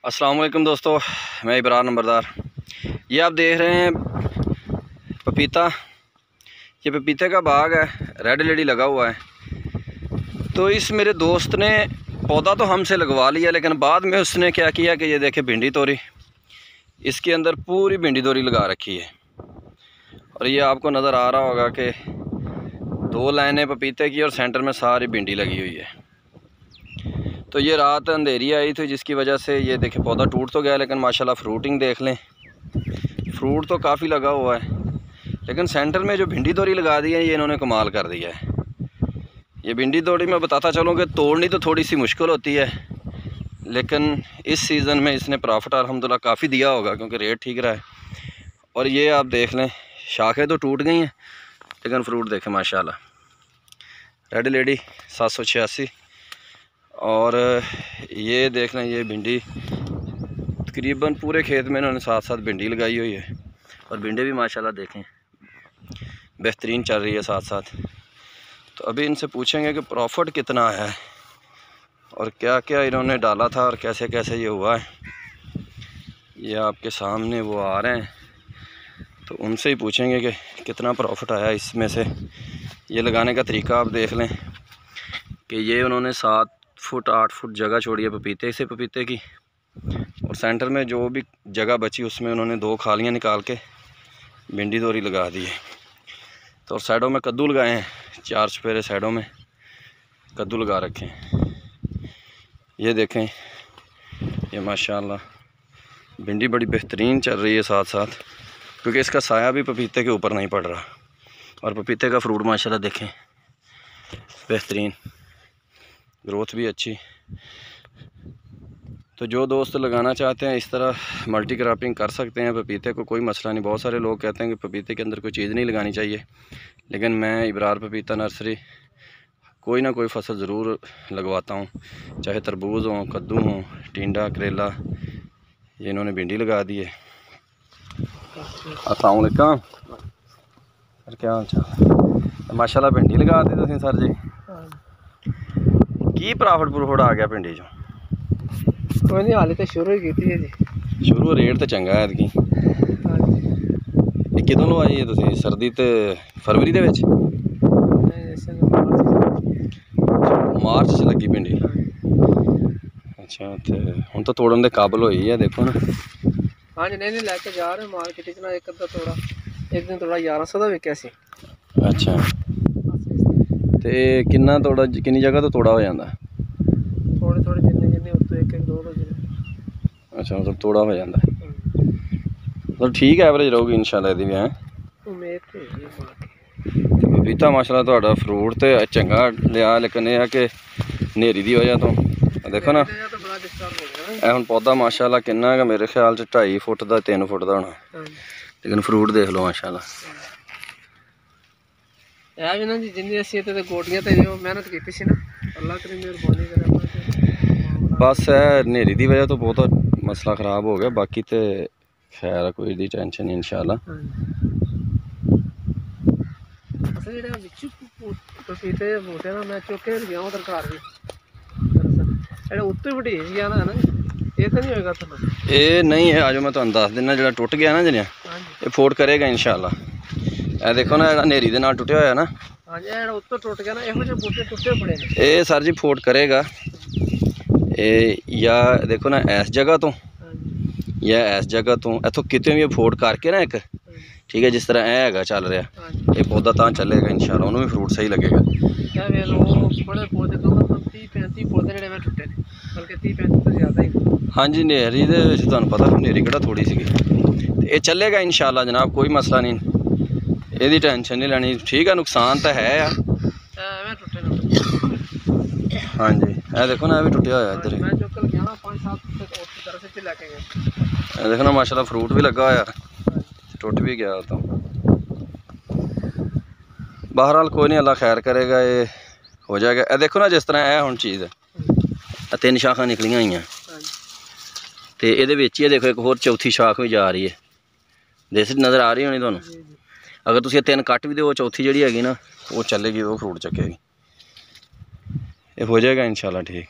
अस्सलाम वालेकुम दोस्तों, मैं इब्रार नंबरदार। ये आप देख रहे हैं पपीता। ये पपीते का बाग है, रेड लेडी लगा हुआ है। तो इस मेरे दोस्त ने पौधा तो हमसे लगवा लिया, लेकिन बाद में उसने क्या किया कि ये देखे भिंडी तोरी, इसके अंदर पूरी भिंडी तोरी लगा रखी है। और ये आपको नज़र आ रहा होगा कि 2 लाइनें पपीते की और सेंटर में सारी भिंडी लगी हुई है। तो ये रात अंधेरी आई थी, जिसकी वजह से ये देखे पौधा टूट तो गया, लेकिन माशाल्लाह फ्रूटिंग देख लें, फ्रूट तो काफ़ी लगा हुआ है। लेकिन सेंटर में जो भिंडी तोरी लगा दी है, ये इन्होंने कमाल कर दिया है। ये भिंडी तोरी मैं बताता चलूँ कि तोड़नी तो थोड़ी सी मुश्किल होती है, लेकिन इस सीज़न में इसने प्रॉफिट अल्हम्दुलिल्लाह काफ़ी दिया होगा, क्योंकि रेट ठीक रहा है। और ये आप देख लें, शाखें तो टूट गई हैं, लेकिन फ्रूट देखें माशाल्लाह। Red lady 786। और ये देख लें, ये भिंडी तकरीबन पूरे खेत में इन्होंने साथ साथ भिंडी लगाई हुई है। और भिंडी भी माशाल्लाह देखें बेहतरीन चल रही है साथ साथ। तो अभी इनसे पूछेंगे कि प्रॉफिट कितना आया है और क्या क्या इन्होंने डाला था और कैसे कैसे ये हुआ है। ये आपके सामने वो आ रहे हैं, तो उनसे ही पूछेंगे कि कितना प्रॉफिट आया इसमें से। ये लगाने का तरीका आप देख लें कि ये उन्होंने 7 फुट 8 फुट जगह छोड़ी है पपीते की, और सेंटर में जो भी जगह बची उसमें उन्होंने 2 खालियाँ निकाल के भिंडी तोरी लगा दी है। तो और साइडों में कद्दू लगाए हैं, 4 चुफेरे साइडों में कद्दू लगा रखे हैं। ये देखें, ये माशाल्लाह भिंडी बड़ी बेहतरीन चल रही है साथ साथ, क्योंकि इसका साया भी पपीते के ऊपर नहीं पड़ रहा। और पपीते का फ्रूट माशाल्लाह देखें बेहतरीन, ग्रोथ भी अच्छी। तो जो दोस्त लगाना चाहते हैं इस तरह मल्टी क्रॉपिंग कर सकते हैं पपीते को, कोई मसला नहीं। बहुत सारे लोग कहते हैं कि पपीते के अंदर कोई चीज़ नहीं लगानी चाहिए, लेकिन मैं इब्रार पपीता नर्सरी कोई ना कोई फसल ज़रूर लगवाता हूँ, चाहे तरबूज हो, कद्दू हो, टिंडा, करेला। ये इन्होंने भिंडी लगा दी है। अस्सलाम वालेकुम सर, क्या हाल चाल? माशाल्लाह भिंडी लगा दी तुसीं सर जी। की प्रॉफिट आ गया भिंडी चो? कोई नहीं, हाले तो शुरू ही की है जी। शुरू रेट तो चंगा है ऐतकी। ये किदों लवाई है तुसीं? सर्दी ते फरवरी दे विच? मार्च च लगी भिंडी। अच्छा, तो हुण तो तोड़न दे काबिल होई है, देखो ना। हाँ जी, नहीं लैके जा रहे मार्केट च ना। एक अद्धा तोड़ा एक दिन तोड़ा 1100 का विकया सी। अच्छा, ते किन्ना तोड़ा, किन्नी जगह तो तोड़ा हो जाता? थोड़े थोड़े जिन्ने उत्तों एक 2 अच्छा, मतलब तोड़ा हो जाता है। मतलब ठीक एवरेज रहूगी इंशाल्लाह दी भी है। उम्मीद तो है पपीता माशाल्लाह तुहाडा फ्रूट तो चंगा लिया, लेकिन यह है कि नेरी की वजह तो देखो ना, ए हुण पौधा माशाल्लाह किन्ना है, मेरे ख्याल च 2.5 फुट का 3 फुट का होना, लेकिन फ्रूट देख लो माशाल्लाह। भी ना जी, जिन्नी असीं ते गोटियां ते जो मेहनत की सी ना, अल्लाह करी मेहरबानी करे। बस है नेरी की वजह तो बहुत मसला खराब हो गया, बाकी तो खैर कोई दी टेंशन नहीं इंशाल्लाह। असल जेड़ा विच पपीते दे बूटे ना, मैं चुक के गया उधर घर भी, जेड़ा उत्ते बड़ी गया ना, ये तो नहीं होएगा तो ये नहीं है। आज मैं तुहानू दस दिना, जो टुट गया ना जिन्हें, ये फोड़ करेगा इंशाल्लाह। ए देखो ना, जेड़ा नेरी दे नाल टुटिया होया ना, हां जी, जेड़ा उत्ते टुट गया ना, इहो जे बूटे टुटे पड़े ने। ये सर जी फोड़ करेगा। ये या देखो ना, इस जगह तो या इस जगह तो इतों कितों भी फोड़ करके ना एक, ठीक है, जिस तरह ए हैगा चल रहा, ये पौधा तां चलेगा इंशाल्लाह, उन्होंने भी फ्रूट सही लगेगा। बड़े पौधे तो मतलब 30-35 पौधे जेडे मैं टुटे ने, बल्कि 30-35 तो ज़्यादा ही। हाँ जी, नेरी दे विच तुहानू पता नेरी किहड़ा थोड़ी सी, ये चलेगा इंशाल्लाह जनाब, कोई मसला नहीं, यदी टेंशन नहीं लैनी। ठीक है, नुकसान तो है यार। हाँ जी, ये देखो ना, भी टुटिया होया इधर। देखो ना माशाल्लाह फ्रूट भी लगा होया, टुट भी गया तो। बहरहाल कोई नहीं, अल्लाह खैर करेगा, ये हो जाएगा। ये देखो ना, जिस तरह यह हुण चीज़ है, 3 शाखां निकलियां हुई हैं, तो ये देखो एक होर चौथी शाख भी जा रही है, देसी नज़र आ रही होनी तुहानू। अगर तुसीं 3 कट भी दो, चौथी जिहड़ी हैगी ना, वो चलेगी, वो फ्रूट चकेगी, ये हो जाएगा इंशाल्लाह ठीक।